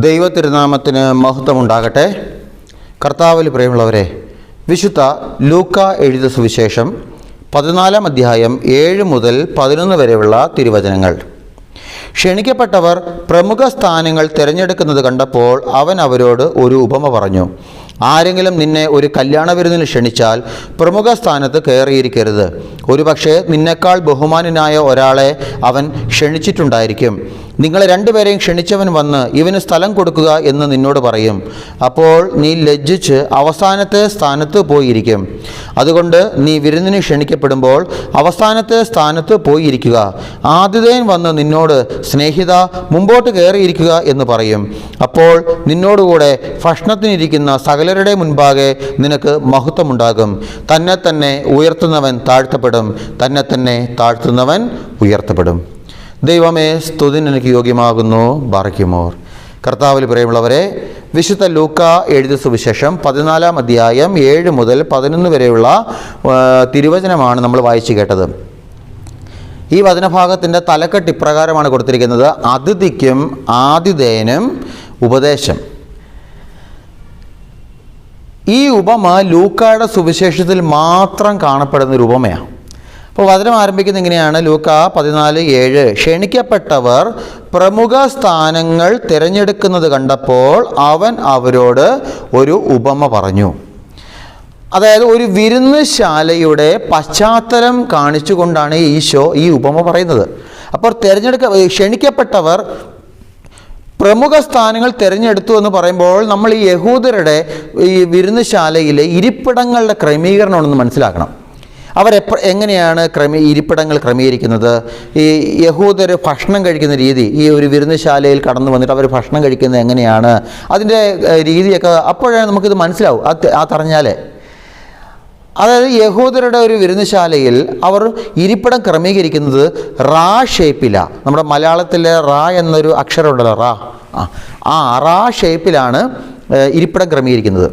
ദൈവതിരുനാമത്തിന് മഹത്വമുണ്ടാകട്ടെ. കർത്താവിൽ പ്രിയമുള്ളവരെ, വിശുദ്ധ ലൂക്ക എഴുതിയ സുവിശേഷം 14 അധ്യായം 7 മുതൽ 11 വരെയുള്ള തിരുവചനങ്ങൾ. ക്ഷണിക്കപ്പെട്ടവർ പ്രമുഖ സ്ഥാനങ്ങൾ തിരഞ്ഞെടുക്കുന്നത് കണ്ടപ്പോൾ അവൻ അവരോട് ഒരു ഉപമ പറഞ്ഞു. ആരെങ്കിലും നിന്നെ ഒരു കല്യാണ വിരുന്നിന് ക്ഷണിച്ചാൽ പ്രമുഖ സ്ഥാനത്ത് കയറിയിരിക്കരുത്. ഒരുപക്ഷെ നിന്നെക്കാൾ ബഹുമാനനായ ഒരാളെ അവൻ ക്ഷണിച്ചിട്ടുണ്ടായിരിക്കും. നിങ്ങളെ രണ്ടുപേരെയും ക്ഷണിച്ചവൻ വന്ന് ഇവന് സ്ഥലം കൊടുക്കുക എന്ന് നിന്നോട് പറയും. അപ്പോൾ നീ ലജ്ജിച്ച് അവസാനത്തെ സ്ഥാനത്ത് പോയിരിക്കും. അതുകൊണ്ട് നീ വിരുന്നിന് ക്ഷണിക്കപ്പെടുമ്പോൾ അവസാനത്തെ സ്ഥാനത്ത് പോയിരിക്കുക. ആതിഥേയൻ വന്ന് നിന്നോട് സ്നേഹിത മുമ്പോട്ട് കയറിയിരിക്കുക എന്ന് പറയും. അപ്പോൾ നിന്നോടുകൂടെ ഭക്ഷണത്തിനിരിക്കുന്ന സകലരുടെ മുൻപാകെ നിനക്ക് മഹത്വമുണ്ടാകും. തന്നെ തന്നെ ഉയർത്തുന്നവൻ താഴ്ത്തപ്പെടും, തന്നെ തന്നെ താഴ്ത്തുന്നവൻ ഉയർത്തപ്പെടും. ദൈവമേ, സ്തുതി നിനക്ക് യോഗ്യമാകുന്നു. ബാറയ്ക്കുമോർ. കർത്താവിൽ പ്രിയമുള്ളവരെ, വിശുദ്ധ ലൂക്ക എഴുതിയ സുവിശേഷം 14 അധ്യായം 7 മുതൽ 11 വരെയുള്ള തിരുവചനമാണ് നമ്മൾ വായിച്ചു കേട്ടത്. ഈ വചനഭാഗത്തിൻ്റെ തലക്കെട്ട് ഇപ്രകാരമാണ് കൊടുത്തിരിക്കുന്നത്: അതിഥിക്കും ആതിഥേയനും ഉപദേശം. ഈ ഉപമ ലൂക്കായുടെ സുവിശേഷത്തിൽ മാത്രം കാണപ്പെടുന്നൊരു ഉപമയാണ്. അപ്പോൾ വചനം ആരംഭിക്കുന്നത് ഇങ്ങനെയാണ്. ലൂക്ക 14:7 ക്ഷണിക്കപ്പെട്ടവർ പ്രമുഖ സ്ഥാനങ്ങൾ തിരഞ്ഞെടുക്കുന്നത് കണ്ടപ്പോൾ അവൻ അവരോട് ഒരു ഉപമ പറഞ്ഞു. അതായത് ഒരു വിരുന്നുശാലയുടെ പശ്ചാത്തലം കാണിച്ചുകൊണ്ടാണ് ഈശോ ഈ ഉപമ പറയുന്നത്. അപ്പോൾ ക്ഷണിക്കപ്പെട്ടവർ പ്രമുഖ സ്ഥാനങ്ങൾ തിരഞ്ഞെടുത്തു എന്ന് പറയുമ്പോൾ നമ്മൾ ഈ യഹൂദരുടെ ഈ വിരുന്നുശാലയിലെ ഇരിപ്പിടങ്ങളുടെ ക്രമീകരണമാണെന്ന് മനസ്സിലാക്കണം. എങ്ങനെയാണ് ഇരിപ്പിടങ്ങൾ ക്രമീകരിക്കുന്നത്? ഈ യഹൂദർ ഭക്ഷണം കഴിക്കുന്ന രീതി, ഈ ഒരു വിരുന്നുശാലയിൽ കടന്നു വന്നിട്ട് അവർ ഭക്ഷണം കഴിക്കുന്നത് എങ്ങനെയാണ്, അതിൻ്റെ രീതിയൊക്കെ അപ്പോഴാണ് നമുക്കിത് മനസ്സിലാവും. അതറിഞ്ഞാലേ. അതായത് യഹൂദരുടെ ഒരു വിരുന്നുശാലയിൽ അവർ ഇരിപ്പിടം ക്രമീകരിക്കുന്നത് റാ ഷേപ്പിലാണ്. നമ്മുടെ മലയാളത്തിലെ റാ എന്നൊരു അക്ഷരമുണ്ടല്ലോ, റാ ഷേപ്പിലാണ് ഇരിപ്പിടം ക്രമീകരിക്കുന്നത്.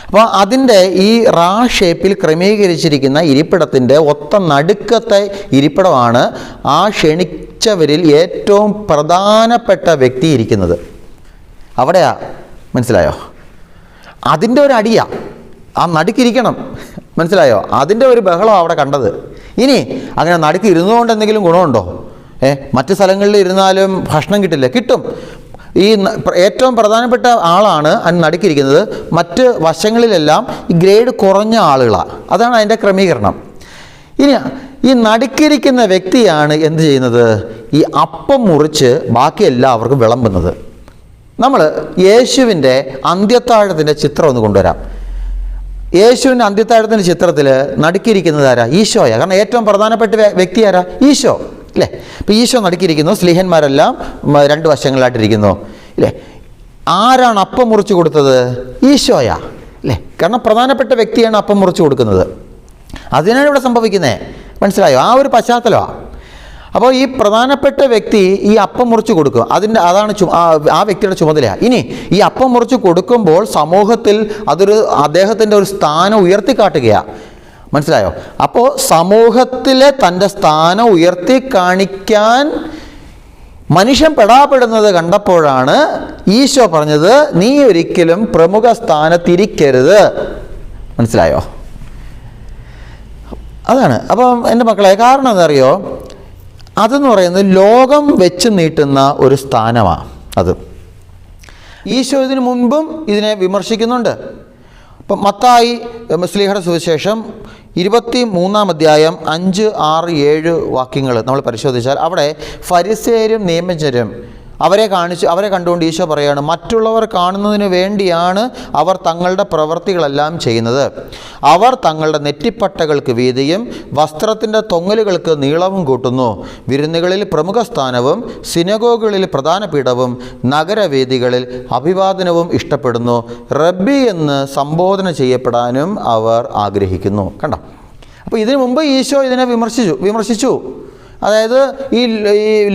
അപ്പോൾ അതിൻ്റെ ഈ റാ ഷേപ്പിൽ ക്രമീകരിച്ചിരിക്കുന്ന ഇരിപ്പിടത്തിൻ്റെ ഒത്ത നടുക്കത്തെ ഇരിപ്പിടമാണ് ആ ക്ഷണിച്ചവരിൽ ഏറ്റവും പ്രധാനപ്പെട്ട വ്യക്തി ഇരിക്കുന്നത്. അവിടെയാ, മനസ്സിലായോ? അതിൻ്റെ ഒരു അടിയാണ്, ആ നടുക്കിരിക്കണം, മനസ്സിലായോ? അതിൻ്റെ ഒരു ബഹളം അവിടെ കണ്ടത്. ഇനി അങ്ങനെ നടുക്ക് ഇരുന്നുകൊണ്ട് എന്തെങ്കിലും ഗുണമുണ്ടോ? മറ്റ് സ്ഥലങ്ങളിൽ ഇരുന്നാലും ഭക്ഷണം കിട്ടില്ല. കിട്ടും. ഈ ഏറ്റവും പ്രധാനപ്പെട്ട ആളാണ് അതിന് നടുക്കിരിക്കുന്നത്. മറ്റ് വശങ്ങളിലെല്ലാം ഈ ഗ്രേഡ് കുറഞ്ഞ ആളുകളാണ്. അതാണ് അതിൻ്റെ ക്രമീകരണം. ഇനി ഈ നടുക്കിരിക്കുന്ന വ്യക്തിയാണ് എന്ത് ചെയ്യുന്നത്? ഈ അപ്പം മുറിച്ച് ബാക്കി എല്ലാവർക്കും വിളമ്പുന്നത്. നമ്മൾ യേശുവിൻ്റെ അന്ത്യത്താഴത്തിൻ്റെ ചിത്രം ഒന്ന് കൊണ്ടുവരാം. യേശുവിൻ്റെ അന്ത്യത്താഴത്തിൻ്റെ ചിത്രത്തിൽ നടുക്കിയിരിക്കുന്നത് ആരാ? ഈശോയാ. കാരണം ഏറ്റവും പ്രധാനപ്പെട്ട വ്യക്തി ആരാ? ഈശോ, അല്ലേ? അപ്പോൾ ഈശോ നടുക്കിയിരിക്കുന്നു, സ്ലീഹന്മാരെല്ലാം 2 വശങ്ങളിലായിട്ടിരിക്കുന്നു, ഇല്ലേ? ആരാണ് അപ്പം മുറിച്ച് കൊടുത്തത്? ഈശോയാ, അല്ലേ? കാരണം പ്രധാനപ്പെട്ട വ്യക്തിയാണ് അപ്പം മുറിച്ച് കൊടുക്കുന്നത്. അതിനാണ് ഇവിടെ സംഭവിക്കുന്നത്, മനസ്സിലായോ? ആ ഒരു പശ്ചാത്തലമാണ്. അപ്പോൾ ഈ പ്രധാനപ്പെട്ട വ്യക്തി ഈ അപ്പം മുറിച്ച് കൊടുക്കും. അതാണ് ആ വ്യക്തിയുടെ ചുമതലയാണ്. ഇനി ഈ അപ്പം മുറിച്ച് കൊടുക്കുമ്പോൾ സമൂഹത്തിൽ അദ്ദേഹത്തിൻ്റെ ഒരു സ്ഥാനം ഉയർത്തിക്കാട്ടുകയാണ്, മനസ്സിലായോ? അപ്പോൾ സമൂഹത്തിലെ തൻ്റെ സ്ഥാനം ഉയർത്തി കാണിക്കാൻ മനുഷ്യൻ പെടാപ്പെടുന്നത് കണ്ടപ്പോഴാണ് ഈശോ പറഞ്ഞത്, നീ ഒരിക്കലും പ്രമുഖ സ്ഥാനത്തിരിക്കരുത്. മനസ്സിലായോ? അതാണ്. അപ്പം എൻ്റെ മക്കളെ, കാരണം എന്താണെന്നറിയോ? അതെന്ന് പറയുന്നത് ലോകം വെച്ച് നീട്ടുന്ന ഒരു സ്ഥാനമാണ് അത്. ഈശോ ഇതിനു മുൻപും ഇതിനെ വിമർശിക്കുന്നുണ്ട്. ഇപ്പം മത്തായി ശ്ലീഹയുടെ സുവിശേഷം 23 അധ്യായം 5, 6, 7 വാക്യങ്ങൾ നമ്മൾ പരിശോധിച്ചാൽ അവിടെ ഫരിസേയരും നിയമജ്ഞരും അവരെ കണ്ടുകൊണ്ട് ഈശോ പറയാണ്, മറ്റുള്ളവർ കാണുന്നതിന് വേണ്ടിയാണ് അവർ തങ്ങളുടെ പ്രവൃത്തികളെല്ലാം ചെയ്യുന്നത്. അവർ തങ്ങളുടെ നെറ്റിപ്പട്ടകൾക്ക് വീതിയും വസ്ത്രത്തിൻ്റെ തൊങ്ങലുകൾക്ക് നീളവും കൂട്ടുന്നു. വിരുന്നുകളിൽ പ്രമുഖ സ്ഥാനവും സിനഗോഗുകളിൽ പ്രധാന പീഠവും നഗരവേദികളിൽ അഭിവാദനവും ഇഷ്ടപ്പെടുന്നു. റബ്ബി എന്ന് സംബോധന ചെയ്യപ്പെടാനും അവർ ആഗ്രഹിക്കുന്നു. കണ്ടോ? അപ്പോൾ ഇതിനു മുമ്പ് ഈശോ ഇതിനെ വിമർശിച്ചു. അതായത് ഈ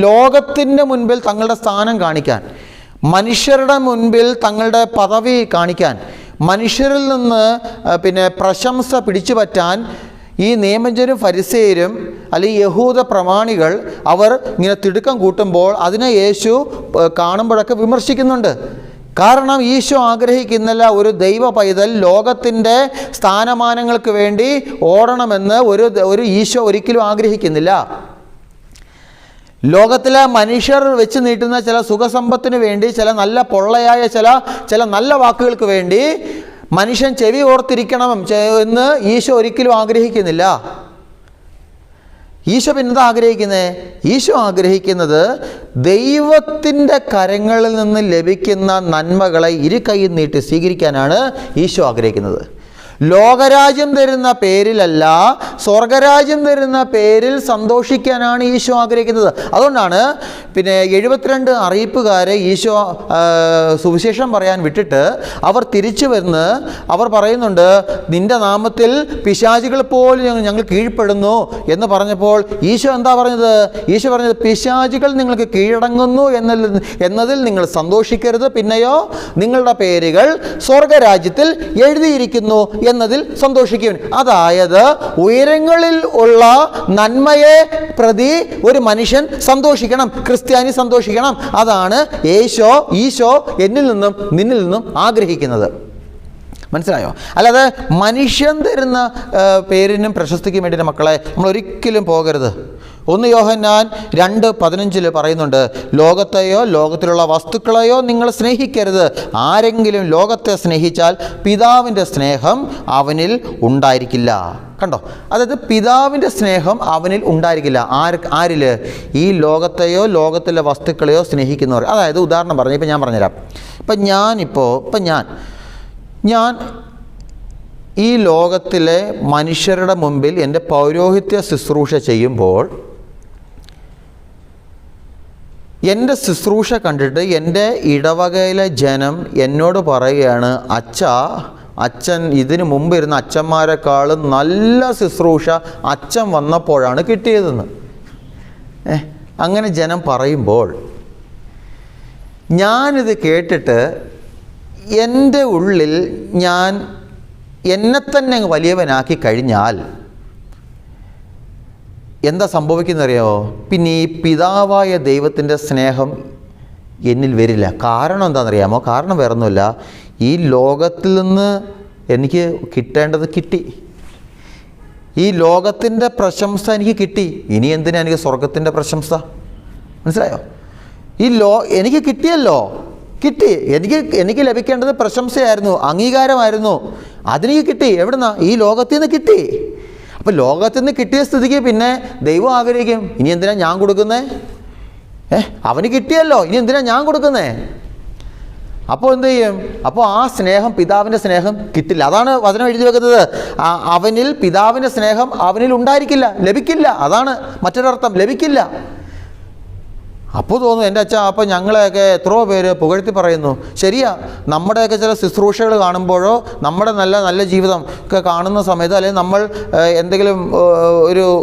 ലോകത്തിൻ്റെ മുൻപിൽ തങ്ങളുടെ സ്ഥാനം കാണിക്കാൻ, മനുഷ്യരുടെ മുൻപിൽ തങ്ങളുടെ പദവി കാണിക്കാൻ, മനുഷ്യരിൽ നിന്ന് പ്രശംസ പിടിച്ചു പറ്റാൻ ഈ നിയമജ്ഞരും ഫരിസേയരും അല്ലെങ്കിൽ യഹൂദ പ്രമാണികൾ അവർ ഇങ്ങനെ തിടുക്കം കൂട്ടുമ്പോൾ അതിനെ യേശു കാണുമ്പോഴൊക്കെ വിമർശിക്കുന്നുണ്ട്. കാരണം ഈശോ ആഗ്രഹിക്കുന്നില്ല ഒരു ദൈവ പൈതൽ ലോകത്തിൻ്റെ സ്ഥാനമാനങ്ങൾക്ക് വേണ്ടി ഓടണമെന്ന് ഒരു ഈശോ ഒരിക്കലും ആഗ്രഹിക്കുന്നില്ല. ലോകത്തിലെ മനുഷ്യർ വെച്ച് നീട്ടുന്ന ചില സുഖസമ്പത്തിന് വേണ്ടി, ചില നല്ല പൊള്ളയായ ചില നല്ല വാക്കുകൾക്ക് വേണ്ടി മനുഷ്യൻ ചെവി ഓർത്തിരിക്കണം എന്ന് ഈശോ ഒരിക്കലും ആഗ്രഹിക്കുന്നില്ല. ഈശോ പിന്നെന്താ ആഗ്രഹിക്കുന്നത്? ഈശോ ആഗ്രഹിക്കുന്നത് ദൈവത്തിൻ്റെ കരങ്ങളിൽ നിന്ന് ലഭിക്കുന്ന നന്മകളെ ഇരു കൈയിൽ നീട്ടി സ്വീകരിക്കാനാണ് ഈശോ ആഗ്രഹിക്കുന്നത്. ലോകരാജ്യം തരുന്ന പേരിലല്ല, സ്വർഗരാജ്യം തരുന്ന പേരിൽ സന്തോഷിക്കാനാണ് ഈശോ ആഗ്രഹിക്കുന്നത്. അതുകൊണ്ടാണ് 72 അറിയിപ്പുകാരെ ഈശോ സുവിശേഷം പറയാൻ വിട്ടിട്ട് അവർ തിരിച്ചു വന്ന് അവർ പറയുന്നുണ്ട്, നിൻ്റെ നാമത്തിൽ പിശാചുകൾ പോലും ഞങ്ങൾ കീഴ്പ്പെടുന്നു എന്ന് പറഞ്ഞപ്പോൾ ഈശോ എന്താ പറഞ്ഞത്? ഈശോ പറഞ്ഞത്, പിശാചുകൾ നിങ്ങൾക്ക് കീഴടങ്ങുന്നു എന്നതിൽ നിങ്ങൾ സന്തോഷിക്കരുത്, പിന്നെയോ നിങ്ങളുടെ പേരുകൾ സ്വർഗരാജ്യത്തിൽ എഴുതിയിരിക്കുന്നു എന്നതിൽ സന്തോഷിക്കും. അതായത് ഉയരങ്ങളിൽ ഉള്ള നന്മയെ പ്രതി ഒരു മനുഷ്യൻ സന്തോഷിക്കണം, ക്രിസ്ത്യാനി സന്തോഷിക്കണം. അതാണ് ഈശോ എന്നിൽ നിന്നും നിന്നിൽ നിന്നും ആഗ്രഹിക്കുന്നത്. മനസ്സിലായോ? അല്ലാതെ മനുഷ്യൻ തരുന്ന പേരിനും പ്രശസ്തിക്കും വേണ്ടിയിട്ട് മക്കളെ നമ്മൾ ഒരിക്കലും പോകരുത്. 1 യോഹന്നാൻ 2:15 പറയുന്നുണ്ട്, ലോകത്തെയോ ലോകത്തിലുള്ള വസ്തുക്കളെയോ നിങ്ങൾ സ്നേഹിക്കരുത്. ആരെങ്കിലും ലോകത്തെ സ്നേഹിച്ചാൽ പിതാവിൻ്റെ സ്നേഹം അവനിൽ ഉണ്ടായിരിക്കില്ല. കണ്ടോ? അതായത് പിതാവിൻ്റെ സ്നേഹം അവനിൽ ഉണ്ടായിരിക്കില്ല. ആരിൽ? ഈ ലോകത്തെയോ ലോകത്തിലെ വസ്തുക്കളെയോ സ്നേഹിക്കുന്നവർ. അതായത് ഉദാഹരണം പറഞ്ഞു, ഇപ്പം ഞാൻ പറഞ്ഞുതരാം. ഞാൻ ഈ ലോകത്തിലെ മനുഷ്യരുടെ മുമ്പിൽ എൻ്റെ പൗരോഹിത്യ ശുശ്രൂഷ ചെയ്യുമ്പോൾ എൻ്റെ ശുശ്രൂഷ കണ്ടിട്ട് എൻ്റെ ഇടവകയിലെ ജനം എന്നോട് പറയുകയാണ്, അച്ഛൻ ഇതിനു മുമ്പ് ഇരുന്ന അച്ഛന്മാരെക്കാളും നല്ല ശുശ്രൂഷ അച്ഛൻ വന്നപ്പോഴാണ് കിട്ടിയതെന്ന്. അങ്ങനെ ജനം പറയുമ്പോൾ ഞാനിത് കേട്ടിട്ട് എൻ്റെ ഉള്ളിൽ ഞാൻ എന്നെ തന്നെ അങ്ങ് വലിയവനാക്കി കഴിഞ്ഞാൽ എന്താ സംഭവിക്കുന്നറിയാമോ? പിന്നെ ഈ പിതാവായ ദൈവത്തിൻ്റെ സ്നേഹം എന്നിൽ വരില്ല. കാരണം എന്താണെന്നറിയാമോ? കാരണം വേറൊന്നുമില്ല, ഈ ലോകത്തിൽ നിന്ന് എനിക്ക് കിട്ടേണ്ടത് കിട്ടി, ഈ ലോകത്തിൻ്റെ പ്രശംസ എനിക്ക് കിട്ടി. ഇനി എന്തിനാ എനിക്ക് സ്വർഗത്തിൻ്റെ പ്രശംസ? മനസ്സിലായോ? എനിക്ക് കിട്ടിയല്ലോ, കിട്ടി. എനിക്ക് ലഭിക്കേണ്ടത് പ്രശംസയായിരുന്നു, അംഗീകാരമായിരുന്നു. അതെനിക്ക് കിട്ടി. എവിടുന്നാ? ഈ ലോകത്തിൽ നിന്ന് കിട്ടി. അപ്പോൾ ലോകത്തിൽ നിന്ന് കിട്ടിയ സ്ഥിതിക്ക് പിന്നെ ദൈവം ആഗ്രഹിക്കും, ഇനി എന്തിനാ ഞാൻ കൊടുക്കുന്നേ? അവന് കിട്ടിയല്ലോ, ഇനി എന്തിനാ ഞാൻ കൊടുക്കുന്നേ? അപ്പോൾ എന്ത് ചെയ്യും? അപ്പോൾ ആ സ്നേഹം, പിതാവിൻ്റെ സ്നേഹം കിട്ടില്ല. അതാണ് വചനം എഴുതി വെക്കുന്നത്, അവനിൽ പിതാവിൻ്റെ സ്നേഹം അവനിൽ ഉണ്ടായിരിക്കില്ല, ലഭിക്കില്ല. അതാണ് മറ്റൊരർത്ഥം, ലഭിക്കില്ല. അപ്പോൾ തോന്നും, എൻ്റെ അച്ഛാ, അപ്പോൾ ഞങ്ങളെയൊക്കെ എത്രയോ പേര് പുകഴ്ത്തി പറയുന്നു. ശരിയാ, നമ്മുടെയൊക്കെ ചില ശുശ്രൂഷകൾ കാണുമ്പോഴോ നമ്മുടെ നല്ല ജീവിതം ഒക്കെ കാണുന്ന സമയത്ത്, അല്ലെങ്കിൽ നമ്മൾ എന്തെങ്കിലും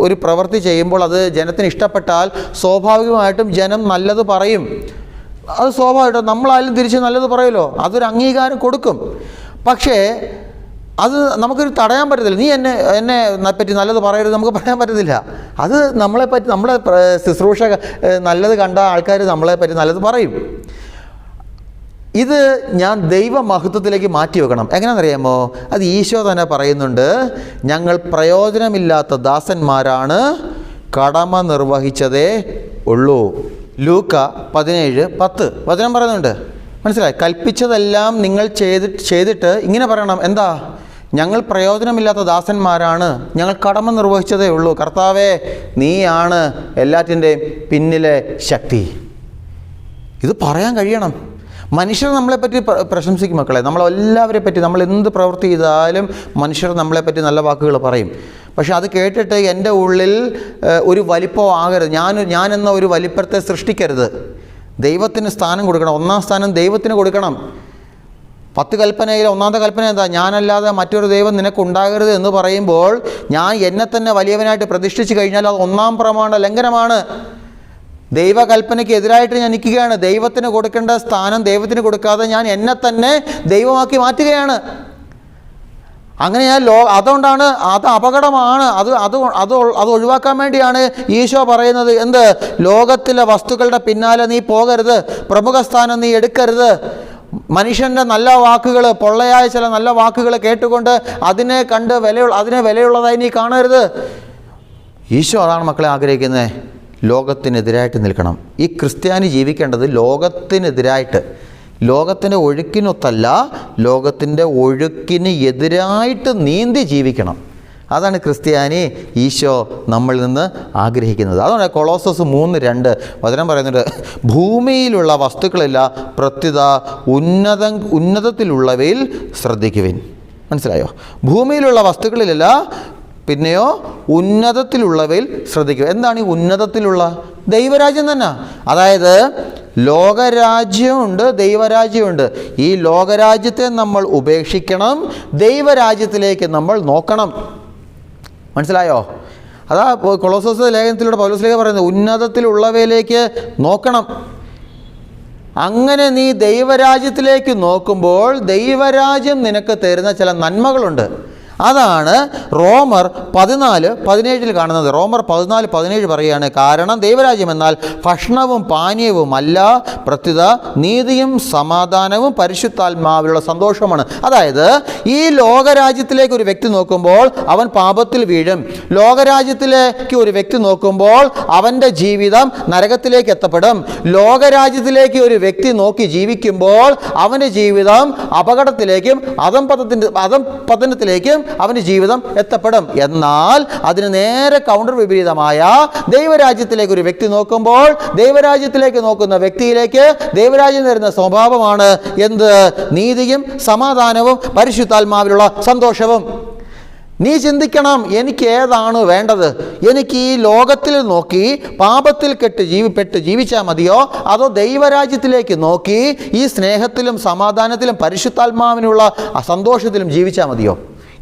ഒരു പ്രവൃത്തി ചെയ്യുമ്പോൾ അത് ജനത്തിന് ഇഷ്ടപ്പെട്ടാൽ സ്വാഭാവികമായിട്ടും ജനം നല്ലത് പറയും. അത് സ്വാഭാവികമായിട്ടും നമ്മളായാലും തിരിച്ച് നല്ലത് പറയുമല്ലോ, അതൊരു അംഗീകാരം കൊടുക്കും. പക്ഷേ അത് നമുക്കൊരു തടയാൻ പറ്റത്തില്ല. നീ എന്നെ പറ്റി നല്ലത് പറയരുത് നമുക്ക് പറയാൻ പറ്റത്തില്ല. അത് നമ്മളെപ്പറ്റി, നമ്മളെ ശുശ്രൂഷ നല്ലത് കണ്ട ആൾക്കാർ നമ്മളെപ്പറ്റി നല്ലത് പറയും. ഇത് ഞാൻ ദൈവമഹത്വത്തിലേക്ക് മാറ്റി വെക്കണം. എങ്ങനെയാണെന്നറിയാമോ? അത് ഈശോ തന്നെ പറയുന്നുണ്ട്, ഞങ്ങൾ പ്രയോജനമില്ലാത്ത ദാസന്മാരാണ്, കടമ നിർവഹിച്ചതേ ഉള്ളൂ. ലൂക്ക 17:10 വചനം പറയുന്നുണ്ട്. മനസ്സിലായി? കൽപ്പിച്ചതെല്ലാം നിങ്ങൾ ചെയ്തിട്ട് ഇങ്ങനെ പറയണം, എന്താ? ഞങ്ങൾ പ്രയോജനമില്ലാത്ത ദാസന്മാരാണ്, ഞങ്ങൾ കടമ നിർവഹിച്ചതേ ഉള്ളൂ. കർത്താവേ, നീയാണ് എല്ലാറ്റിൻ്റെയും പിന്നിലെ ശക്തി. ഇത് പറയാൻ കഴിയണം. മനുഷ്യർ നമ്മളെപ്പറ്റി പ്രശംസിക്കും മക്കളെ. നമ്മളെല്ലാവരെ പറ്റി, നമ്മൾ എന്ത് പ്രവൃത്തി ചെയ്താലും മനുഷ്യർ നമ്മളെപ്പറ്റി നല്ല വാക്കുകൾ പറയും. പക്ഷെ അത് കേട്ടിട്ട് എൻ്റെ ഉള്ളിൽ ഒരു വലിപ്പം ആകരുത്. ഞാനെന്ന ഒരു വലിപ്പത്തെ സൃഷ്ടിക്കരുത്. ദൈവത്തിന് സ്ഥാനം കൊടുക്കണം. ഒന്നാം സ്ഥാനം ദൈവത്തിന് കൊടുക്കണം. 10 കൽപ്പനയിൽ ഒന്നാമത്തെ കൽപ്പന എന്താ? ഞാനല്ലാതെ മറ്റൊരു ദൈവം നിനക്കുണ്ടാകരുത് എന്ന് പറയുമ്പോൾ ഞാൻ എന്നെ തന്നെ വലിയവനായിട്ട് പ്രതിഷ്ഠിച്ച് കഴിഞ്ഞാൽ അത് 1-ാം പ്രമാണ ലംഘനമാണ്. ദൈവകൽപ്പനയ്ക്ക് എതിരായിട്ട് ഞാൻ നിൽക്കുകയാണ്. ദൈവത്തിന് കൊടുക്കേണ്ട സ്ഥാനം ദൈവത്തിന് കൊടുക്കാതെ ഞാൻ എന്നെ തന്നെ ദൈവമാക്കി മാറ്റുകയാണ്. അങ്ങനെയാ അതുകൊണ്ടാണ് അത് അപകടമാണ്. അത് ഒഴിവാക്കാൻ വേണ്ടിയാണ് ഈശോ പറയുന്നത് എന്ത്? ലോകത്തിലെ വസ്തുക്കളുടെ പിന്നാലെ നീ പോകരുത്, പ്രമുഖ സ്ഥാനം നീ എടുക്കരുത്. മനുഷ്യൻ്റെ നല്ല വാക്കുകൾ, പൊള്ളയായ ചില നല്ല വാക്കുകൾ കേട്ടുകൊണ്ട് അതിനെ കണ്ട് അതിനെ വിലയുള്ളതായി നീ കാണരുത്. ഈശോ അതാണ് മക്കളെ ആഗ്രഹിക്കുന്നത്. ലോകത്തിനെതിരായിട്ട് നിൽക്കണം. ഈ ക്രിസ്ത്യാനി ജീവിക്കേണ്ടത് ലോകത്തിനെതിരായിട്ട്, ലോകത്തിൻ്റെ ഒഴുക്കിനൊത്തല്ല, ലോകത്തിൻ്റെ ഒഴുക്കിന് എതിരായിട്ട് നീന്തി ജീവിക്കണം. അതാണ് ക്രിസ്ത്യാനി ഈശോ നമ്മളിൽ നിന്ന് ആഗ്രഹിക്കുന്നത്. അതുകൊണ്ട് കൊളോസസ് 3:2 വചനം പറയുന്നുണ്ട്, ഭൂമിയിലുള്ള വസ്തുക്കളില്ല, പ്രത്യുത ഉന്നതത്തിലുള്ളവയിൽ ശ്രദ്ധിക്കുവിൻ. മനസ്സിലായോ? ഭൂമിയിലുള്ള വസ്തുക്കളിലല്ല, പിന്നെയോ ഉന്നതത്തിലുള്ളവയിൽ ശ്രദ്ധിക്കുക. എന്താണ് ഈ ഉന്നതത്തിലുള്ള? ദൈവരാജ്യം തന്നെ. അതായത് ലോകരാജ്യമുണ്ട്, ദൈവരാജ്യമുണ്ട്. ഈ ലോകരാജ്യത്തെ നമ്മൾ ഉപേക്ഷിക്കണം, ദൈവരാജ്യത്തിലേക്ക് നമ്മൾ നോക്കണം. മനസ്സിലായോ? അതാ കൊളോസോസ് ലേഖനത്തിലൂടെ പൗലോസ് ലേഖനം പറയുന്നത്, ഉന്നതത്തിലുള്ളവയിലേക്ക് നോക്കണം. അങ്ങനെ നീ ദൈവരാജ്യത്തിലേക്ക് നോക്കുമ്പോൾ ദൈവരാജ്യം നിനക്ക് തരുന്ന ചില നന്മകളുണ്ട്. അതാണ് റോമർ 14:17 കാണുന്നത്. റോമർ 14:17 പറയുകയാണ്, കാരണം ദൈവരാജ്യം എന്നാൽ ഭക്ഷണവും പാനീയവും അല്ല, പ്രത്യുത നീതിയും സമാധാനവും പരിശുദ്ധാത്മാവിലുള്ള സന്തോഷമാണ്. അതായത് ഈ ലോകരാജ്യത്തിലേക്ക് ഒരു വ്യക്തി നോക്കുമ്പോൾ അവൻ പാപത്തിൽ വീഴും. ലോകരാജ്യത്തിലേക്ക് ഒരു വ്യക്തി നോക്കുമ്പോൾ അവൻ്റെ ജീവിതം നരകത്തിലേക്ക് എത്തപ്പെടും. ലോകരാജ്യത്തിലേക്ക് ഒരു വ്യക്തി നോക്കി ജീവിക്കുമ്പോൾ അവൻ്റെ ജീവിതം അപകടത്തിലേക്കും അധംപതനത്തിലേക്കും അവൻ്റെ ജീവിതം എത്തപ്പെടും. എന്നാൽ അതിന് നേരെ കൗണ്ടർ വിപരീതമായ ദൈവരാജ്യത്തിലേക്ക് ഒരു വ്യക്തി നോക്കുമ്പോൾ, ദൈവരാജ്യത്തിലേക്ക് നോക്കുന്ന വ്യക്തിയിലേക്ക് ദൈവരാജ്യം തരുന്ന സ്വഭാവമാണ് എന്ത്? നീതിയും സമാധാനവും പരിശുദ്ധാത്മാവിലുള്ള സന്തോഷവും. നീ ചിന്തിക്കണം, എനിക്ക് ഏതാണ് വേണ്ടത്? എനിക്ക് ഈ ലോകത്തിൽ നോക്കി പാപത്തിൽ പെട്ട് ജീവിച്ചാൽ മതിയോ, അതോ ദൈവരാജ്യത്തിലേക്ക് നോക്കി ഈ സ്നേഹത്തിലും സമാധാനത്തിലും പരിശുദ്ധാത്മാവിനുള്ള സന്തോഷത്തിലും ജീവിച്ചാൽ മതിയോ?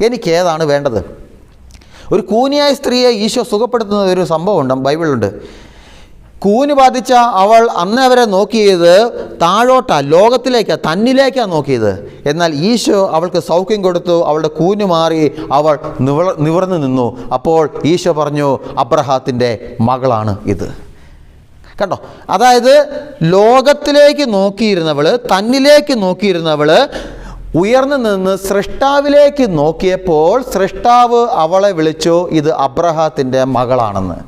എനിക്ക് ഏതാണ് വേണ്ടത്? ഒരു കൂനിയായ സ്ത്രീയെ ഈശോ സുഖപ്പെടുത്തുന്ന ഒരു സംഭവമുണ്ട്, ബൈബിളിലുണ്ട്. കൂന് ബാധിച്ച അവൾ അന്ന് അവരെ നോക്കിയത് താഴോട്ടാണ്, ലോകത്തിലേക്കാണ്, തന്നിലേക്കാണ് നോക്കിയത്. എന്നാൽ ഈശോ അവൾക്ക് സൗഖ്യം കൊടുത്തു, അവളുടെ കൂന് മാറി, അവൾ നിവർന്നു നിന്നു. അപ്പോൾ ഈശോ പറഞ്ഞു, അബ്രഹാത്തിൻ്റെ മകളാണ് ഇത്. കണ്ടോ? അതായത് ലോകത്തിലേക്ക് നോക്കിയിരുന്നവൾ, തന്നിലേക്ക് നോക്കിയിരുന്നവൾ ഉയർന്നു നിന്ന് സൃഷ്ടാവിലേക്ക് നോക്കിയപ്പോൾ സൃഷ്ടാവ് അവളെ വിളിച്ചു, ഇത് അബ്രഹാത്തിൻ്റെ മകളാണെന്ന്.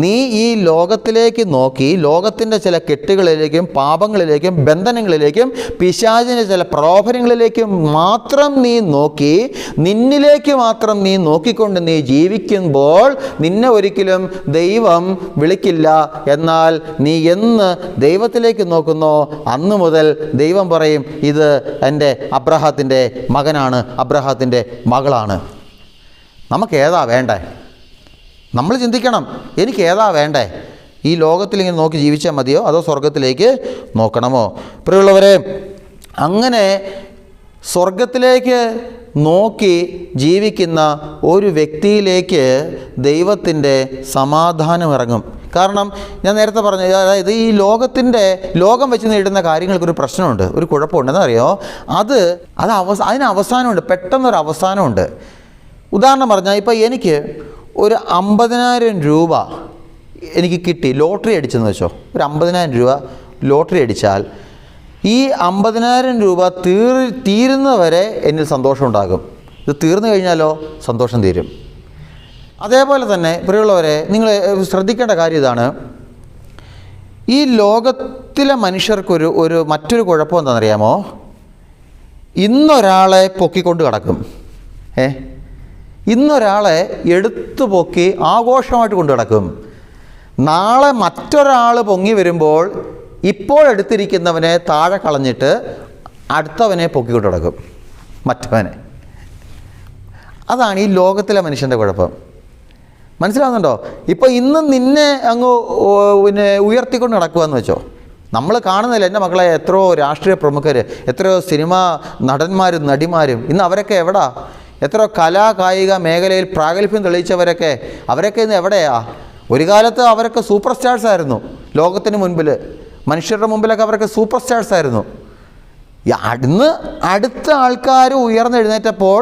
നീ ഈ ലോകത്തിലേക്ക് നോക്കി ലോകത്തിൻ്റെ ചില കെട്ടുകളിലേക്കും പാപങ്ങളിലേക്കും ബന്ധനങ്ങളിലേക്കും പിശാചിൻ്റെ ചില പ്രലോഭനങ്ങളിലേക്കും മാത്രം നീ നോക്കി, നിന്നിലേക്ക് മാത്രം നീ നോക്കിക്കൊണ്ട് നീ ജീവിക്കുമ്പോൾ നിന്നെ ഒരിക്കലും ദൈവം വിളിക്കില്ല. എന്നാൽ നീ എന്ന് ദൈവത്തിലേക്ക് നോക്കുന്നോ അന്ന് മുതൽ ദൈവം പറയും, ഇത് എൻ്റെ അബ്രഹാത്തിൻ്റെ മകനാണ്, അബ്രഹാത്തിൻ്റെ മകളാണ്. നമുക്കേതാ വേണ്ടേ? നമ്മൾ ചിന്തിക്കണം, എനിക്ക് ഏതാ വേണ്ടേ? ഈ ലോകത്തിൽ ഇങ്ങനെ നോക്കി ജീവിച്ചാൽ മതിയോ, അതോ സ്വർഗത്തിലേക്ക് നോക്കണമോ? പ്രിയമുള്ളവരെ, അങ്ങനെ സ്വർഗത്തിലേക്ക് നോക്കി ജീവിക്കുന്ന ഒരു വ്യക്തിയിലേക്ക് ദൈവത്തിൻ്റെ സമാധാനം ഇറങ്ങും. കാരണം ഞാൻ നേരത്തെ പറഞ്ഞു, അതായത് ഈ ലോകം വെച്ച് നേടുന്ന കാര്യങ്ങൾക്കൊരു പ്രശ്നമുണ്ട്, ഒരു കുഴപ്പമുണ്ട്. എന്നറിയോ? അതിന് അവസാനമുണ്ട്, പെട്ടെന്നൊരു അവസാനമുണ്ട്. ഉദാഹരണം പറഞ്ഞാൽ, ഇപ്പോൾ എനിക്ക് ഒരു 50,000 രൂപ എനിക്ക് കിട്ടി, ലോട്ടറി അടിച്ചെന്ന് വെച്ചോ. ഒരു 50,000 രൂപ ലോട്ടറി അടിച്ചാൽ ഈ 50,000 രൂപ തീരുന്നവരെ എന്നിൽ സന്തോഷം ഉണ്ടാകും. ഇത് തീർന്നു കഴിഞ്ഞാലോ സന്തോഷം തീരും. അതേപോലെ തന്നെ പ്രിയമുള്ളവരെ, നിങ്ങൾ ശ്രദ്ധിക്കേണ്ട കാര്യം ഇതാണ്. ഈ ലോകത്തിലെ മനുഷ്യർക്കൊരു മറ്റൊരു കുഴപ്പം എന്താണെന്നറിയാമോ? ഇന്നൊരാളെ പൊക്കിക്കൊണ്ട് കിടക്കും. ഇന്നൊരാളെ എടുത്തു പൊക്കി ആഘോഷമായിട്ട് കൊണ്ടു നടക്കും. നാളെ മറ്റൊരാൾ പൊങ്ങി വരുമ്പോൾ ഇപ്പോൾ എടുത്തിരിക്കുന്നവനെ താഴെ കളഞ്ഞിട്ട് അടുത്തവനെ പൊക്കിക്കൊണ്ട് നടക്കും, മറ്റവനെ. അതാണ് ഈ ലോകത്തിലെ മനുഷ്യൻ്റെ കുഴപ്പം. മനസ്സിലാവുന്നുണ്ടോ? ഇപ്പോൾ ഇന്ന് നിന്നെ അങ്ങ് ഉയർത്തിക്കൊണ്ട് നടക്കുകയെന്ന് വെച്ചോ. നമ്മൾ കാണുന്നില്ല എൻ്റെ മക്കളെ, എത്രയോ രാഷ്ട്രീയ പ്രമുഖർ, എത്രയോ സിനിമാ നടന്മാരും നടിമാരും, ഇന്ന് അവരൊക്കെ എവിടാ? എത്രയോ കായിക മേഖലയിൽ പ്രാഗൽഭ്യം തെളിയിച്ചവരൊക്കെ, അവരൊക്കെ ഇന്ന് എവിടെയാ? ഒരു കാലത്ത് അവരൊക്കെ സൂപ്പർ സ്റ്റാർസ് ആയിരുന്നു. ലോകത്തിന് മുൻപിൽ, മനുഷ്യരുടെ മുമ്പിലൊക്കെ അവരൊക്കെ സൂപ്പർ സ്റ്റാർസ് ആയിരുന്നു. ഇന്ന് അടുത്ത ആൾക്കാർ ഉയർന്നെഴുന്നേറ്റപ്പോൾ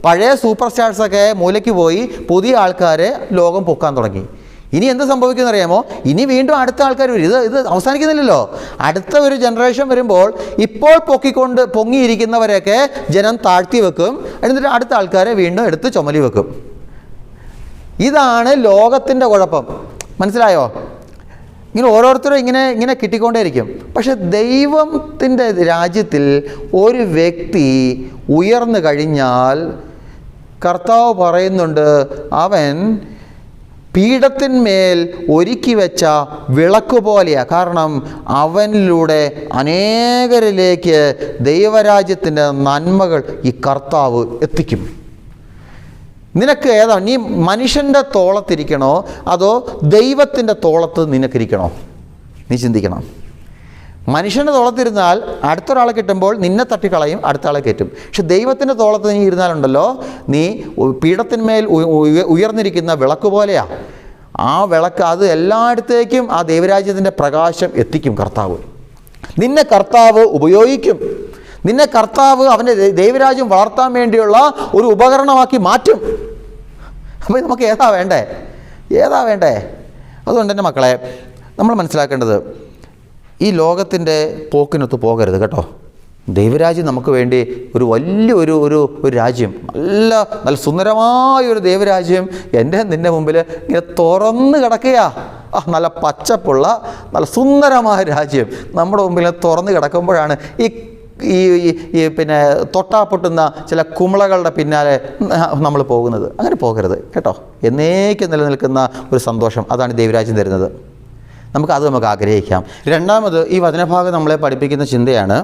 പഴയ സൂപ്പർ സ്റ്റാർസൊക്കെ മൂലയ്ക്ക് പോയി, പുതിയ ആൾക്കാരെ ലോകം പൊക്കാൻ തുടങ്ങി. ഇനി എന്ത് സംഭവിക്കുമെന്ന് അറിയാമോ? ഇനി വീണ്ടും അടുത്ത ആൾക്കാർ വരും. ഇത് അവസാനിക്കുന്നില്ലല്ലോ. അടുത്ത ഒരു ജനറേഷൻ വരുമ്പോൾ ഇപ്പോൾ പൊങ്ങിയിരിക്കുന്നവരെയൊക്കെ ജനം താഴ്ത്തി വെക്കും, എന്നിട്ട് അടുത്ത ആൾക്കാരെ വീണ്ടും എടുത്ത് ചുമലി വെക്കും. ഇതാണ് ലോകത്തിൻ്റെ കുഴപ്പം. മനസ്സിലായോ? ഇങ്ങനെ ഓരോരുത്തരും ഇങ്ങനെ കിട്ടിക്കൊണ്ടേയിരിക്കും. പക്ഷെ ദൈവത്തിൻ്റെ രാജ്യത്തിൽ ഒരു വ്യക്തി ഉയർന്നു കഴിഞ്ഞാൽ കർത്താവ് പറയുന്നുണ്ട്, അവൻ പീഠത്തിന്മേൽ ഒരുക്കി വെച്ച വിളക്ക് പോലെയാണ്. കാരണം അവനിലൂടെ അനേകരിലേക്ക് ദൈവരാജ്യത്തിൻ്റെ നന്മകൾ ഈ കർത്താവ് എത്തിക്കും. നിനക്ക് ഏതാണ്? നീ മനുഷ്യൻ്റെ തോളത്തിരിക്കണോ അതോ ദൈവത്തിൻ്റെ തോളത്ത് നിനക്കിരിക്കണോ? നീ ചിന്തിക്കണം. മനുഷ്യൻ്റെ തോളത്തിരുന്നാൽ അടുത്തൊരാളെ കിട്ടുമ്പോൾ നിന്നെ തട്ടിക്കളയും, അടുത്ത ആളെ കയറ്റും. പക്ഷെ ദൈവത്തിൻ്റെ തോളത്ത് നീ ഇരുന്നാലുണ്ടല്ലോ, നീ പീഠത്തിന്മേൽ ഉയർന്നിരിക്കുന്ന വിളക്ക് പോലെയാണ്. ആ വിളക്ക് അത് എല്ലായിടത്തേക്കും ആ ദൈവരാജ്യത്തിൻ്റെ പ്രകാശം എത്തിക്കും കർത്താവ്. നിന്നെ കർത്താവ് ഉപയോഗിക്കും. നിന്നെ കർത്താവ് അവൻ്റെ ദൈവരാജ്യം വളർത്താൻ വേണ്ടിയുള്ള ഒരു ഉപകരണമാക്കി മാറ്റും. അപ്പോൾ നമുക്ക് ഏതാ വേണ്ടേ? അതുകൊണ്ട് തന്നെ മക്കളെ, നമ്മൾ മനസ്സിലാക്കേണ്ടത് ഈ ലോകത്തിൻ്റെ പോക്കിനൊത്ത് പോകരുത് കേട്ടോ. ദൈവരാജ്യം നമുക്ക് വേണ്ടി ഒരു വലിയൊരു ഒരു രാജ്യം, നല്ല സുന്ദരമായൊരു ദൈവരാജ്യം നിൻ്റെ മുമ്പിൽ ഇങ്ങനെ തുറന്ന് കിടക്കുകയാ. നല്ല പച്ചപ്പുള്ള നല്ല സുന്ദരമായ രാജ്യം നമ്മുടെ മുമ്പിൽ തുറന്ന് കിടക്കുമ്പോഴാണ് ഈ പിന്നെ തൊട്ടാപ്പൊട്ടുന്ന ചില കുമിളകളുടെ പിന്നാലെ നമ്മൾ പോകുന്നത്. അങ്ങനെ പോകരുത് കേട്ടോ. എന്നേക്കും നിലനിൽക്കുന്ന ഒരു സന്തോഷം, അതാണ് ദൈവരാജ്യം തരുന്നത്. നമുക്ക് ആഗ്രഹിക്കാം. രണ്ടാമത് ഈ വചനഭാഗം നമ്മളെ പഠിപ്പിക്കുന്ന ചിന്തയാണ്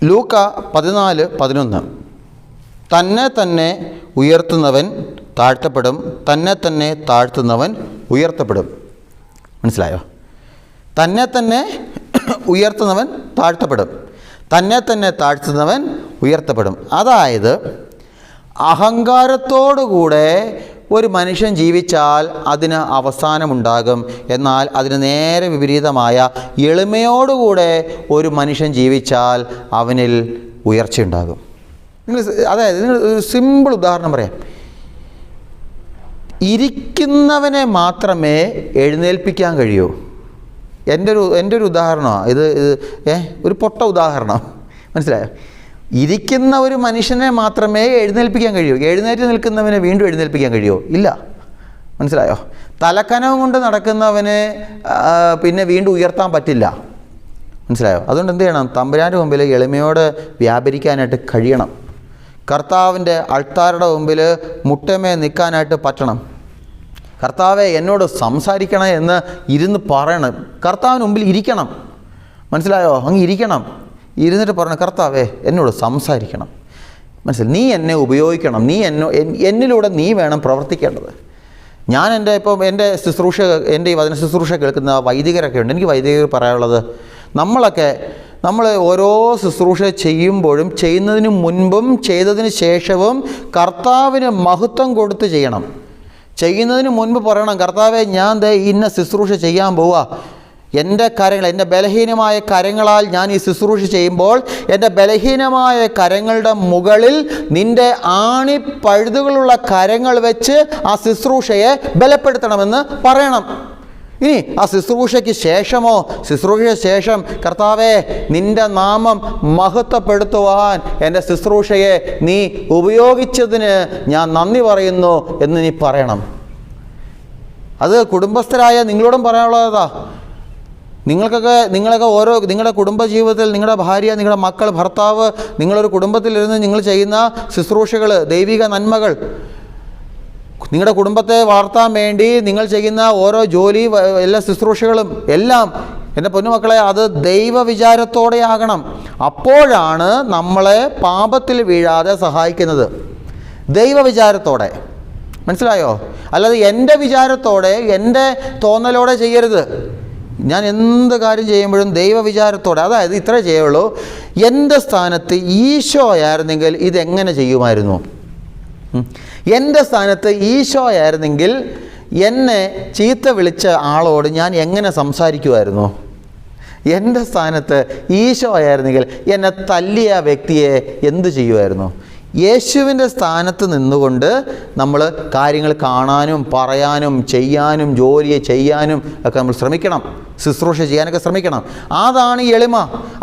ലൂക്ക 14:11. തന്നെ ഉയർത്തുന്നവൻ താഴ്ത്തപ്പെടും, തന്നെ താഴ്ത്തുന്നവൻ ഉയർത്തപ്പെടും. മനസ്സിലായോ? തന്നെ ഉയർത്തുന്നവൻ താഴ്ത്തപ്പെടും, തന്നെ താഴ്ത്തുന്നവൻ ഉയർത്തപ്പെടും. അതായത് അഹങ്കാരത്തോടുകൂടെ ഒരു മനുഷ്യൻ ജീവിച്ചാൽ അതിന് അവസാനമുണ്ടാകും. എന്നാൽ അതിന് നേരെ വിപരീതമായ എളിമയോടുകൂടെ ഒരു മനുഷ്യൻ ജീവിച്ചാൽ അവനിൽ ഉയർച്ചയുണ്ടാകും. അതായത് ഒരു സിമ്പിൾ ഉദാഹരണം പറയാം. ഇരിക്കുന്നവനെ മാത്രമേ എഴുന്നേൽപ്പിക്കാൻ കഴിയൂ. എൻ്റെ ഒരു ഉദാഹരണമാണ് ഇത്. ഒരു പൊട്ട ഉദാഹരണം, മനസ്സിലായോ? ഇരിക്കുന്ന ഒരു മനുഷ്യനെ മാത്രമേ എഴുന്നേൽപ്പിക്കാൻ കഴിയൂ. എഴുന്നേറ്റ് നിൽക്കുന്നവനെ വീണ്ടും എഴുന്നേൽപ്പിക്കാൻ കഴിയുമോ? ഇല്ല. മനസ്സിലായോ? തലക്കനവും കൊണ്ട് നടക്കുന്നവനെ പിന്നെ വീണ്ടും ഉയർത്താൻ പറ്റില്ല. മനസ്സിലായോ? അതുകൊണ്ട് എന്ത് ചെയ്യണം? തമ്പുരാൻ്റെ മുമ്പിൽ എളിമയോടെ വ്യാപരിക്കാനായിട്ട് കഴിയണം. കർത്താവിൻ്റെ അൾത്താരുടെ മുമ്പിൽ മുട്ടമേ നിൽക്കാനായിട്ട് പറ്റണം. കർത്താവെ എന്നോട് സംസാരിക്കണം എന്ന് ഇരുന്ന് പറയണം. കർത്താവിന് മുമ്പിൽ ഇരിക്കണം. മനസ്സിലായോ? അങ്ങ് ഇരിക്കണം. ഇരുന്നിട്ട് പറയണം, കർത്താവേ എന്നോട് സംസാരിക്കണം. മനസ്സിലായി? നീ എന്നെ ഉപയോഗിക്കണം. എന്നിലൂടെ നീ വേണം പ്രവർത്തിക്കേണ്ടത്. ഞാൻ എൻ്റെ ശുശ്രൂഷ, എൻ്റെ ഈ വചന ശുശ്രൂഷ കേൾക്കുന്ന വൈദികരൊക്കെ ഉണ്ട്. എനിക്ക് വൈദികർ പറയാനുള്ളത്, നമ്മൾ ഓരോ ശുശ്രൂഷ ചെയ്യുമ്പോഴും ചെയ്യുന്നതിന് മുൻപും ചെയ്തതിന് ശേഷവും കർത്താവിന് മഹത്വം കൊടുത്ത് ചെയ്യണം. ചെയ്യുന്നതിന് മുൻപ് പറയണം, കർത്താവെ ഞാൻ ഇന്ന ശുശ്രൂഷ ചെയ്യാൻ പോവുക. എൻ്റെ ബലഹീനമായ കരങ്ങളാൽ ഞാൻ ഈ ശുശ്രൂഷ ചെയ്യുമ്പോൾ എൻ്റെ ബലഹീനമായ കരങ്ങളുടെ മുകളിൽ നിൻ്റെ ആണിപ്പഴുതുകളുള്ള കരങ്ങൾ വെച്ച് ആ ശുശ്രൂഷയെ ബലപ്പെടുത്തണമെന്ന് പറയണം. ഇനി ആ ശുശ്രൂഷയ്ക്ക് ശേഷം കർത്താവേ നിൻ്റെ നാമം മഹത്വപ്പെടുത്തുവാൻ എൻ്റെ ശുശ്രൂഷയെ നീ ഉപയോഗിച്ചതിന് ഞാൻ നന്ദി പറയുന്നു എന്ന് നീ പറയണം. അത് കുടുംബസ്ഥരായ നിങ്ങളോടും പറയാനുള്ളതാ. നിങ്ങളൊക്കെ നിങ്ങളുടെ കുടുംബജീവിതത്തിൽ നിങ്ങളുടെ ഭാര്യ, നിങ്ങളുടെ മക്കൾ, ഭർത്താവ്, നിങ്ങളൊരു കുടുംബത്തിലിരുന്ന് നിങ്ങൾ ചെയ്യുന്ന ശുശ്രൂഷകൾ, ദൈവിക നന്മകൾ, നിങ്ങളുടെ കുടുംബത്തെ വളർത്താൻ വേണ്ടി നിങ്ങൾ ചെയ്യുന്ന ഓരോ ജോലി, എല്ലാ ശുശ്രൂഷകളും എല്ലാം എൻ്റെ പൊന്നുമക്കളെ അത് ദൈവവിചാരത്തോടെ ആകണം. അപ്പോഴാണ് നമ്മളെ പാപത്തിൽ വീഴാതെ സഹായിക്കുന്നത്. ദൈവവിചാരത്തോടെ. മനസ്സിലായോ? അല്ലാതെ എൻ്റെ വിചാരത്തോടെ, എൻ്റെ തോന്നലോടെ ചെയ്യരുത്. ഞാൻ എന്ത് കാര്യം ചെയ്യുമ്പോഴും ദൈവവിചാരത്തോടെ. അതായത് ഇത്രേ ചെയ്യുള്ളൂ, എൻ്റെ സ്ഥാനത്ത് ഈശോയായിരുന്നെങ്കിൽ ഇതെങ്ങനെ ചെയ്യുമായിരുന്നു? എൻ്റെ സ്ഥാനത്ത് ഈശോയായിരുന്നെങ്കിൽ എന്നെ ചീത്ത വിളിച്ച ആളോട് ഞാൻ എങ്ങനെ സംസാരിക്കുമായിരുന്നു? എൻ്റെ സ്ഥാനത്ത് ഈശോയായിരുന്നെങ്കിൽ എന്നെ തല്ലിയ വ്യക്തിയെ എന്ത് ചെയ്യുമായിരുന്നു? യേശുവിൻ്റെ സ്ഥാനത്ത് നിന്നുകൊണ്ട് നമ്മൾ കാര്യങ്ങൾ കാണാനും പറയാനും ചെയ്യാനും ജോലി ചെയ്യാനും ഒക്കെ നമ്മൾ ശ്രമിക്കണം, ശുശ്രൂഷ ചെയ്യാനൊക്കെ ശ്രമിക്കണം. അതാണ് എളിമ.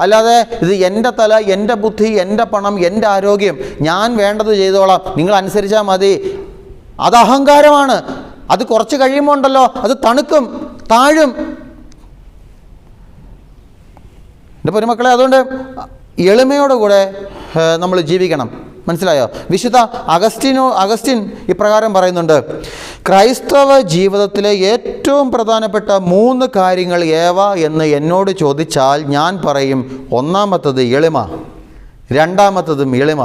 അല്ലാതെ ഇത് എൻ്റെ തല, എൻ്റെ ബുദ്ധി, എൻ്റെ പണം, എൻ്റെ ആരോഗ്യം, ഞാൻ വേണ്ടത് ചെയ്തോളാം, നിങ്ങൾ അനുസരിച്ചാൽ മതി, അത് അഹങ്കാരമാണ്. അത് കുറച്ച് കഴിയുമ്പോൾ ഉണ്ടല്ലോ അത് തണുക്കും, താഴും. എൻ്റെ പൊന്നുമക്കളെ, അതുകൊണ്ട് എളിമയോടുകൂടെ നമ്മൾ ജീവിക്കണം. മനസ്സിലായോ? വിശുദ്ധ അഗസ്റ്റിൻ ഇപ്രകാരം പറയുന്നുണ്ട്: ക്രൈസ്തവ ജീവിതത്തിലെ ഏറ്റവും പ്രധാനപ്പെട്ട 3 കാര്യങ്ങൾ ഏവ എന്ന് എന്നോട് ചോദിച്ചാൽ ഞാൻ പറയും, ഒന്നാമത്തത് എളിമ, രണ്ടാമത്തതും എളിമ,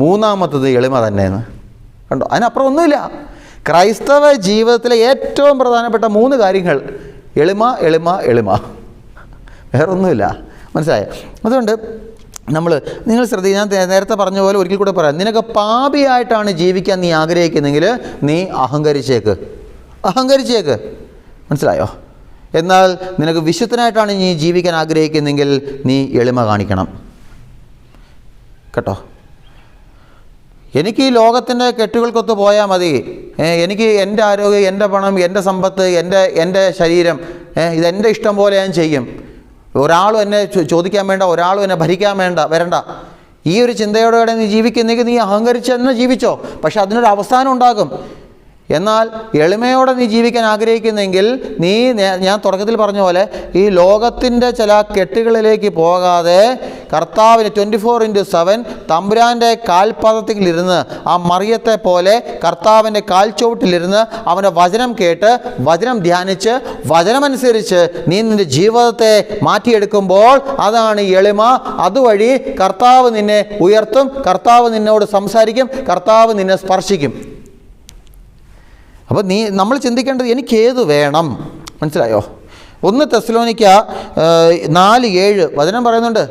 മൂന്നാമത്തത് എളിമ തന്നെയെന്ന്. കണ്ടോ? അതിനപ്പുറം ഒന്നുമില്ല. ക്രൈസ്തവ ജീവിതത്തിലെ ഏറ്റവും പ്രധാനപ്പെട്ട 3 കാര്യങ്ങൾ എളിമ, എളിമ, എളിമ, വേറൊന്നുമില്ല. മനസ്സിലായോ? അതുകൊണ്ട് നിങ്ങൾ ശ്രദ്ധിക്കുക. ഞാൻ നേരത്തെ പറഞ്ഞ പോലെ ഒരിക്കൽ കൂടെ പറയാം. നിനക്ക് പാപിയായിട്ടാണ് ജീവിക്കാൻ നീ ആഗ്രഹിക്കുന്നെങ്കിൽ നീ അഹങ്കരിച്ചേക്ക്. മനസ്സിലായോ? എന്നാൽ നിനക്ക് വിശുദ്ധനായിട്ടാണ് നീ ജീവിക്കാൻ ആഗ്രഹിക്കുന്നെങ്കിൽ നീ എളിമ കാണിക്കണം. കേട്ടോ? എനിക്ക് ഈ ലോകത്തിൻ്റെ കെട്ടുകൾക്കൊത്ത് പോയാൽ മതി, എനിക്ക് എൻ്റെ ആരോഗ്യം, എൻ്റെ പണം, എൻ്റെ സമ്പത്ത്, എൻ്റെ ശരീരം, ഇതെൻ്റെ ഇഷ്ടം പോലെ ഞാൻ ചെയ്യും, ഒരാളും എന്നെ ചോദിക്കാൻ വേണ്ട, ഒരാളും എന്നെ ഭരിക്കാൻ വരണ്ട, ഈ ഒരു ചിന്തയോടെ നീ ജീവിക്കുന്നെങ്കിൽ നീ അഹങ്കരിച്ച് തന്നെ ജീവിച്ചോ. പക്ഷെ അതിനൊരു അവസാനം ഉണ്ടാകും. എന്നാൽ എളിമയോടെ നീ ജീവിക്കാൻ ആഗ്രഹിക്കുന്നെങ്കിൽ ഞാൻ തുടക്കത്തിൽ പറഞ്ഞ പോലെ ഈ ലോകത്തിൻ്റെ ചില കെട്ടുകളിലേക്ക് പോകാതെ കർത്താവിന് 24/7 തമ്പുരാൻ്റെ കാൽപാദത്തിലിരുന്ന്, ആ മറിയത്തെ പോലെ കർത്താവിൻ്റെ കാൽച്ചുവട്ടിലിരുന്ന് അവൻ്റെ വചനം കേട്ട്, വചനം ധ്യാനിച്ച്, വചനമനുസരിച്ച് നീ നിൻ്റെ ജീവിതത്തെ മാറ്റിയെടുക്കുമ്പോൾ അതാണ് എളിമ. അതുവഴി കർത്താവ് നിന്നെ ഉയർത്തും, കർത്താവ് നിന്നോട് സംസാരിക്കും, കർത്താവ് നിന്നെ സ്പർശിക്കും. അപ്പോൾ നമ്മൾ ചിന്തിക്കേണ്ടത് എനിക്കേത് വേണം? മനസ്സിലായോ? 1 തെസ്സലോനിക്ക 4:7 വചനം പറയുന്നുണ്ട്,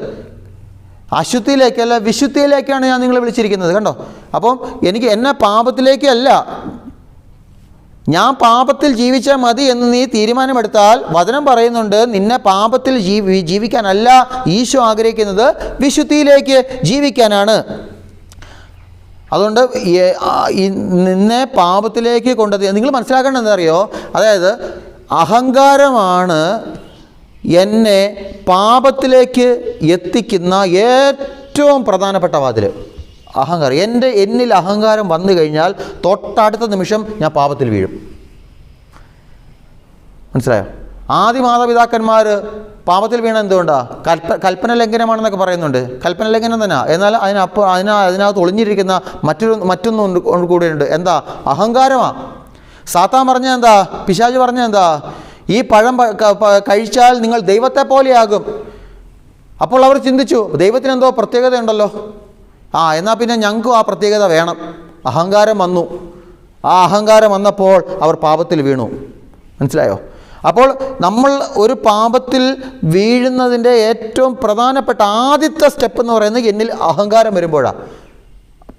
അശുദ്ധിയിലേക്കല്ല വിശുദ്ധിയിലേക്കാണ് ഞാൻ നിങ്ങളെ വിളിച്ചിരിക്കുന്നത്. കണ്ടോ? അപ്പം എന്നെ പാപത്തിലേക്കല്ല, ഞാൻ പാപത്തിൽ ജീവിച്ചാൽ മതി എന്ന് നീ തീരുമാനമെടുത്താൽ വചനം പറയുന്നുണ്ട്, നിന്നെ പാപത്തിൽ ജീവിക്കാനല്ല ഈശോ ആഗ്രഹിക്കുന്നത്, വിശുദ്ധിയിലേക്ക് ജീവിക്കാനാണ്. അതുകൊണ്ട് നിന്നെ പാപത്തിലേക്ക് നിങ്ങൾ മനസ്സിലാക്കേണ്ടത് എന്താ അറിയോ? അതായത് അഹങ്കാരമാണ് എന്നെ പാപത്തിലേക്ക് എത്തിക്കുന്ന ഏറ്റവും പ്രധാനപ്പെട്ട വാതിൽ. അഹങ്കാരം. എന്നിൽ അഹങ്കാരം വന്നു കഴിഞ്ഞാൽ തൊട്ടടുത്ത നിമിഷം ഞാൻ പാപത്തിൽ വീഴും. മനസ്സിലായോ? ആദ്യ മാതാപിതാക്കന്മാർ പാപത്തിൽ വീണ എന്തുകൊണ്ടാണ്? കൽപ്പന ലംഘനമാണെന്നൊക്കെ പറയുന്നുണ്ട്. കൽപ്പന ലംഘനം തന്നെ. എന്നാൽ അതിനകത്ത് ഒളിഞ്ഞിരിക്കുന്ന മറ്റൊന്നും കൂടെയുണ്ട്. എന്താ? അഹങ്കാരമാണ്. സാത്താൻ പറഞ്ഞ എന്താ? പിശാച് പറഞ്ഞ എന്താ? ഈ പഴം കഴിച്ചാൽ നിങ്ങൾ ദൈവത്തെ പോലെയാകും. അപ്പോൾ അവർ ചിന്തിച്ചു, ദൈവത്തിന് എന്തോ പ്രത്യേകത ഉണ്ടല്ലോ, എന്നാൽ പിന്നെ ഞങ്ങൾക്കും ആ പ്രത്യേകത വേണം. അഹങ്കാരം വന്നു. ആ അഹങ്കാരം വന്നപ്പോൾ അവർ പാപത്തിൽ വീണു. മനസ്സിലായോ? അപ്പോൾ നമ്മൾ ഒരു പാപത്തിൽ വീഴുന്നതിൻ്റെ ഏറ്റവും പ്രധാനപ്പെട്ട ആദ്യത്തെ സ്റ്റെപ്പ് എന്ന് പറയുന്നത് എന്നിൽ അഹങ്കാരം വരുമ്പോഴാണ്.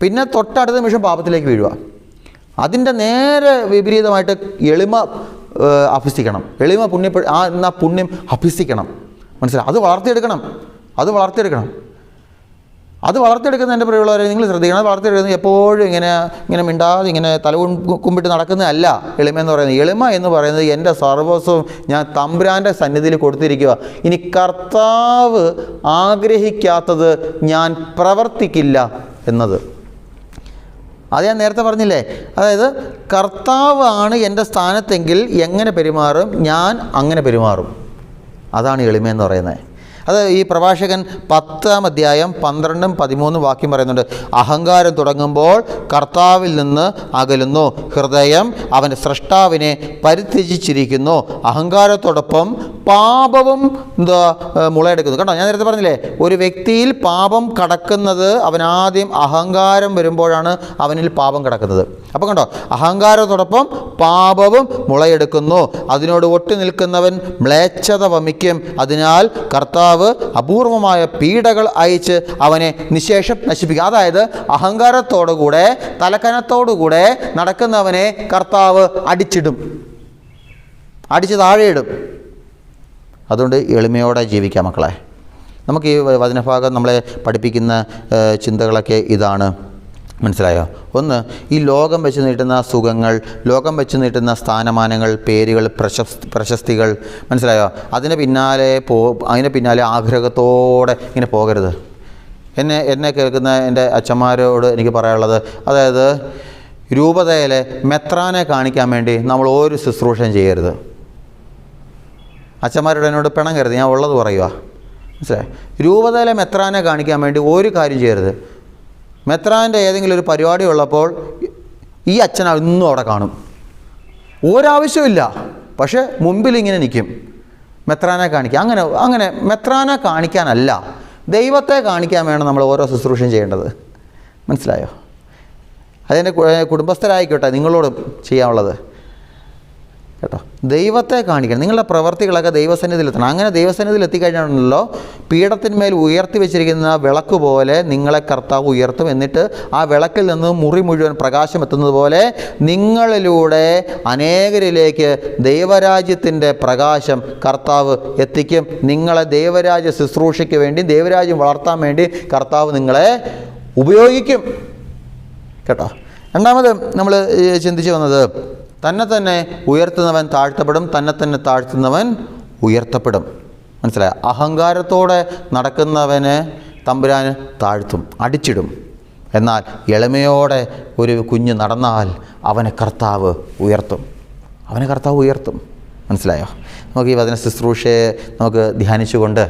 പിന്നെ തൊട്ടടുത്ത നിമിഷം പാപത്തിലേക്ക് വീഴുക. അതിൻ്റെ നേരെ വിപരീതമായിട്ട് എളിമ അഭ്യസിക്കണം. എളിമ പുണ്യം അഭ്യസിക്കണം. മനസ്സിലായി? അത് വളർത്തിയെടുക്കുന്ന എൻ്റെ പ്രിയമുള്ളവരെ നിങ്ങൾ ശ്രദ്ധിക്കണം. അത് വളർത്തിയെടുക്കുന്നത് എപ്പോഴും ഇങ്ങനെ മിണ്ടാതെ ഇങ്ങനെ തല കുമ്പിട്ട് നടക്കുന്നതല്ല എളിമ എന്ന് പറയുന്നത്. എളിമ എന്ന് പറയുന്നത് എൻ്റെ സർവസ്വവും ഞാൻ തമ്പുരാൻ്റെ സന്നിധിയിൽ കൊടുത്തിരിക്കുക. ഇനി കർത്താവ് ആഗ്രഹിക്കാത്തത് ഞാൻ പ്രവർത്തിക്കില്ല എന്നത്. അത് ഞാൻ നേരത്തെ പറഞ്ഞില്ലേ? അതായത് കർത്താവ് ആണ് എൻ്റെ സ്ഥാനത്തെങ്കിൽ എങ്ങനെ പെരുമാറും, ഞാൻ അങ്ങനെ പെരുമാറും. അതാണ് എളിമയെന്ന് പറയുന്നത്. അത് ഈ പ്രഭാഷകൻ 10-ാം അധ്യായം 12-13 വാക്യം പറയുന്നുണ്ട്. അഹങ്കാരം തുടങ്ങുമ്പോൾ കർത്താവിൽ നിന്ന് അകലുന്നു, ഹൃദയം അവൻ്റെ സ്രഷ്ടാവിനെ പരിത്യജിച്ചിരിക്കുന്നു. അഹങ്കാരത്തോടൊപ്പം പാപവും മുളയെടുക്കുന്നു. കണ്ടോ? ഞാൻ നേരത്തെ പറഞ്ഞില്ലേ, ഒരു വ്യക്തിയിൽ പാപം കടക്കുന്നത് അവനാദ്യം അഹങ്കാരം വരുമ്പോഴാണ് അവനിൽ പാപം കിടക്കുന്നത്. അപ്പം കണ്ടോ, അഹങ്കാരത്തോടൊപ്പം പാപവും മുളയെടുക്കുന്നു. അതിനോട് ഒട്ടി നിൽക്കുന്നവൻ മ്ലേച്ഛത വമിക്കും. അതിനാൽ കർത്താവ് അപൂർവമായ പീഡകൾ അയച്ച് അവനെ നിശേഷം നശിപ്പിക്കുക. അതായത് അഹങ്കാരത്തോടുകൂടെ തലക്കനത്തോടുകൂടെ നടക്കുന്നവനെ കർത്താവ് അടിച്ചിടും, അടിച്ച് താഴെയിടും. അതുകൊണ്ട് എളിമയോടെ ജീവിക്കാം മക്കളെ. നമുക്ക് ഈ വചനഭാഗം നമ്മളെ പഠിപ്പിക്കുന്ന ചിന്തകളൊക്കെ ഇതാണ്. മനസ്സിലായോ? ഒന്ന്, ഈ ലോകം വെച്ച് നീട്ടുന്ന സുഖങ്ങൾ, ലോകം വെച്ച് നീട്ടുന്ന സ്ഥാനമാനങ്ങൾ, പേരുകൾ, പ്രശസ്തികൾ, മനസ്സിലായോ? അതിന് പിന്നാലെ ആഗ്രഹത്തോടെ ഇങ്ങനെ പോകരുത്. എന്നെ കേൾക്കുന്ന എൻ്റെ അച്ഛന്മാരോട് എനിക്ക് പറയാനുള്ളത്, അതായത് രൂപതയിലെ മെത്രാനെ കാണിക്കാൻ വേണ്ടി നമ്മൾ ഒരു ശുശ്രൂഷയും ചെയ്യരുത്. അച്ഛന്മാരോട് എന്നോട് പിണം കരുത്, ഞാൻ ഉള്ളത് പറയുക, മനസ്സിലായി? രൂപതയിലെ മെത്രാനെ കാണിക്കാൻ വേണ്ടി ഒരു കാര്യം ചെയ്യരുത്. മെത്രാൻ്റെ ഏതെങ്കിലും ഒരു പരിപാടി ഉള്ളപ്പോൾ ഈ അച്ഛൻ ഇന്നും അവിടെ കാണും, ഒരാവശ്യമില്ല, പക്ഷേ മുമ്പിൽ ഇങ്ങനെ നിൽക്കും, മെത്രാനെ കാണിക്കുക. അങ്ങനെ മെത്രാനെ കാണിക്കാനല്ല, ദൈവത്തെ കാണിക്കാൻ വേണം നമ്മൾ ഓരോ ശുശ്രൂഷയും ചെയ്യേണ്ടത്. മനസ്സിലായോ? അതെൻ്റെ കുടുംബസ്ഥരായിക്കോട്ടെ നിങ്ങളോടും ചെയ്യാനുള്ളത് കേട്ടോ. ദൈവത്തെ കാണിക്കണം. നിങ്ങളുടെ പ്രവർത്തികളൊക്കെ ദൈവസന്നിധിയിൽ എത്തണം. അങ്ങനെ ദൈവസന്നിധിയിൽ എത്തിക്കഴിഞ്ഞാണല്ലോ പീഠത്തിന്മേൽ ഉയർത്തി വെച്ചിരിക്കുന്ന വിളക്ക് പോലെ നിങ്ങളെ കർത്താവ് ഉയർത്തും. എന്നിട്ട് ആ വിളക്കിൽ നിന്ന് മുറി മുഴുവൻ പ്രകാശം എത്തുന്നത് പോലെ നിങ്ങളിലൂടെ അനേകരിലേക്ക് ദൈവരാജ്യത്തിൻ്റെ പ്രകാശം കർത്താവ് എത്തിക്കും. നിങ്ങളെ ദൈവരാജ്യ ശുശ്രൂഷയ്ക്ക് വേണ്ടി, ദൈവരാജ്യം വളർത്താൻ വേണ്ടി കർത്താവ് നിങ്ങളെ ഉപയോഗിക്കും കേട്ടോ. രണ്ടാമത് നമ്മൾ ചിന്തിച്ചു വന്നത്, തന്നെ ഉയർത്തുന്നവൻ താഴ്ത്തപ്പെടും, തന്നെ താഴ്ത്തുന്നവൻ ഉയർത്തപ്പെടും. മനസ്സിലായോ? അഹങ്കാരത്തോടെ നടക്കുന്നവന് തമ്പുരാന് താഴ്ത്തും, അടിച്ചിടും. എന്നാൽ എളിമയോടെ ഒരു കുഞ്ഞ് നടന്നാൽ അവനെ കർത്താവ് ഉയർത്തും. മനസ്സിലായോ? നമുക്ക് ഈ വചന ശുശ്രൂഷയെ നമുക്ക് ധ്യാനിച്ചുകൊണ്ട്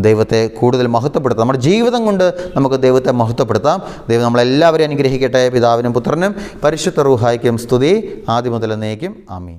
ദൈവത്തെ കൂടുതൽ മഹത്വപ്പെടുത്താം. നമ്മുടെ ജീവിതം കൊണ്ട് നമുക്ക് ദൈവത്തെ മഹത്വപ്പെടുത്താം. ദൈവം നമ്മളെല്ലാവരെയും അനുഗ്രഹിക്കട്ടെ. പിതാവിനും പുത്രനും പരിശുദ്ധ റൂഹായ്ക്കും സ്തുതി, ആദ്യം മുതൽ എന്നേക്കും. ആമീൻ.